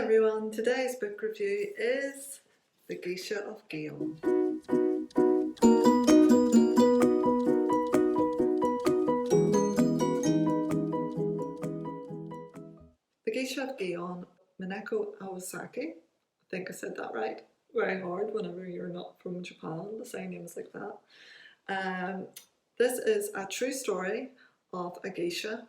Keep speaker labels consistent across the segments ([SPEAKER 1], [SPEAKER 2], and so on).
[SPEAKER 1] everyone, today's book review is The Geisha of Gion. The Geisha of Gion, Mineko Awasaki. I think I said that right. Very hard whenever you're not from Japan to say names like that. This is a true story of a geisha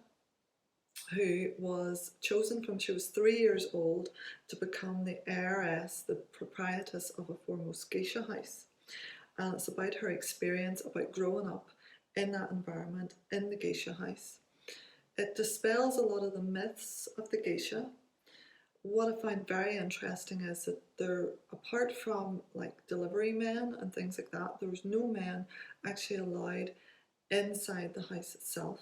[SPEAKER 1] who was chosen from she was 3 years old to become the heiress, the proprietress of a foremost geisha house. And it's about her experience about growing up in that environment in the geisha house. It dispels a lot of the myths of the geisha. What I find very interesting is that there, apart from like delivery men and things like that, there was no men actually allowed inside the house itself,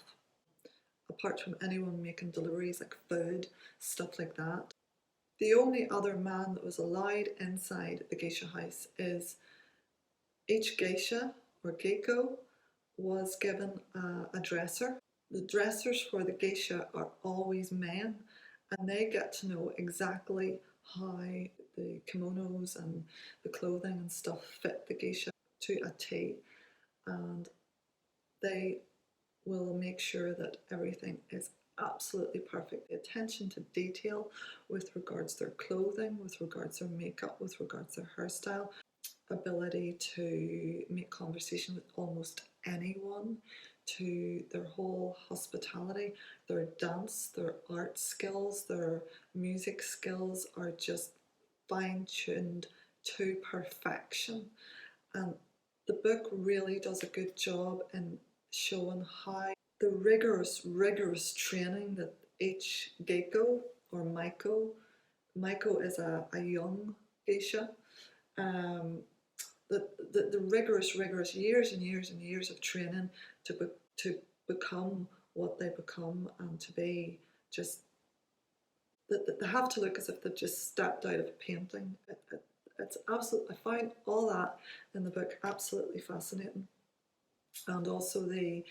[SPEAKER 1] apart from anyone making deliveries like food, stuff like that. The only other man that was allowed inside the geisha house is each geisha or geiko was given a dresser. The dressers for the geisha are always men, and they get to know exactly how the kimonos and the clothing and stuff fit the geisha to a T, and they will make sure that everything is absolutely perfect. The attention to detail with regards to their clothing, with regards to their makeup, with regards to their hairstyle, ability to make conversation with almost anyone, to their whole hospitality, their dance, their art skills, their music skills are just fine-tuned to perfection. And the book really does a good job in showing how the rigorous training that each geiko or maiko is a young geisha, um, the rigorous years and years and years of training to become what they become, and to be just that they have to look as if they've just stepped out of a painting. It's absolutely, I find all that in the book absolutely fascinating. And also the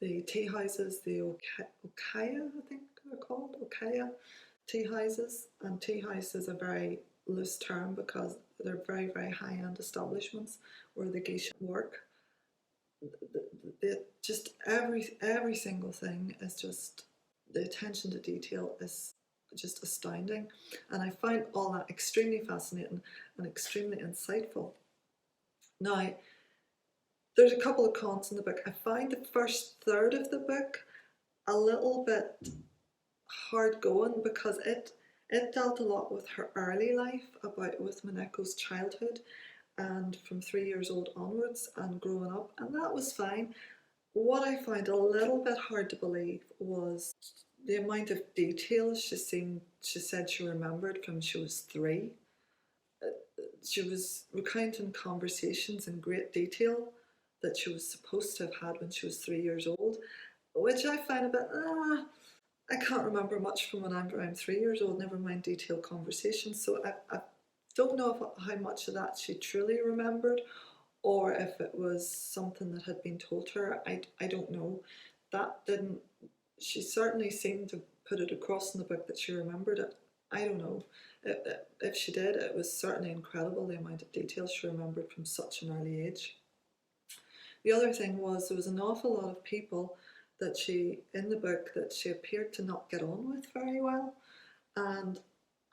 [SPEAKER 1] tea houses, the okaya, I think they're called, okaya tea houses. And tea house is a very loose term because they're very high-end establishments where the geisha work. Just every single thing is just, the attention to detail is just astounding, and I find all that extremely fascinating and extremely insightful. Now, there's a couple of cons in the book. I find the first third of the book a little bit hard going because it dealt a lot with her early life, with Mineko's childhood and from 3 years old onwards and growing up, and that was fine. What I found a little bit hard to believe was the amount of details she said she remembered from she was 3. She was recounting conversations in great detail that she was supposed to have had when she was 3 years old, which I find a bit, I can't remember much from when I'm around 3 years old, never mind detailed conversations. So I don't know how much of that she truly remembered, or if it was something that had been told to her. I don't know. That didn't, she certainly seemed to put it across in the book that she remembered it. I don't know. If she did, it was certainly incredible the amount of detail she remembered from such an early age. The other thing was there was an awful lot of people that she, in the book, that she appeared to not get on with very well. And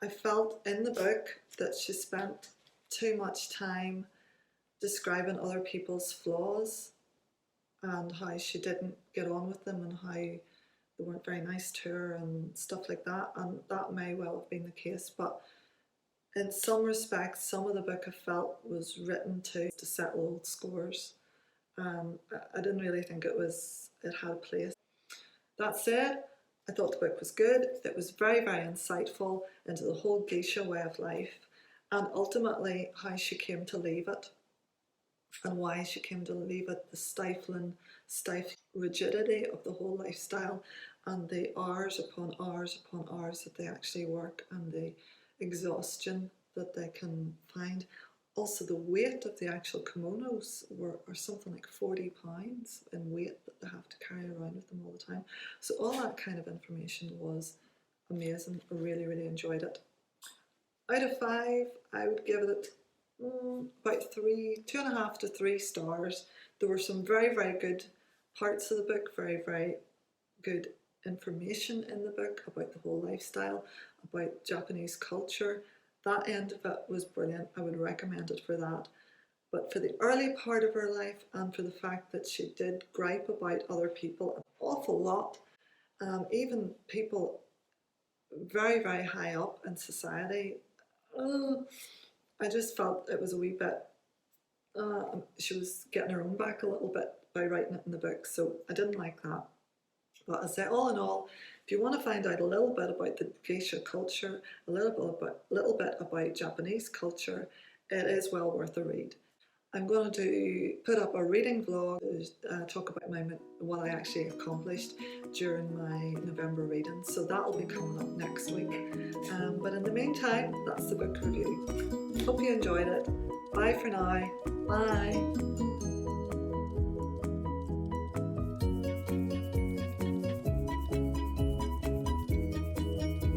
[SPEAKER 1] I felt in the book that she spent too much time describing other people's flaws and how she didn't get on with them and how they weren't very nice to her and stuff like that. And that may well have been the case, but in some respects, some of the book I felt was written to settle old scores. I didn't really think it had a place. That said, I thought the book was good. It was very insightful into the whole geisha way of life, and ultimately how she came to leave it and why she came to leave it, the stifling rigidity of the whole lifestyle, and the hours upon hours that they actually work, and the exhaustion that they can find. Also, the weight of the actual kimonos are something like 40 pounds in weight that they have to carry around with them all the time. So all that kind of information was amazing. I really enjoyed it. Out of 5, I would give it about 3, 2.5 to 3 stars. There were some very, very good parts of the book, very, very good information in the book about the whole lifestyle, about Japanese culture. That end of it was brilliant. I would recommend it for that. But for the early part of her life and for the fact that she did gripe about other people an awful lot, even people very, very high up in society, I just felt it was a wee bit, she was getting her own back a little bit by writing it in the book, so I didn't like that. But I say, all in all, if you want to find out a little bit about the geisha culture, a little bit about Japanese culture, it is well worth a read. I'm going to put up a reading vlog to talk about what I actually accomplished during my November reading, so that'll be coming up next week. But in the meantime, that's the book review. Hope you enjoyed it. Bye for now. Bye.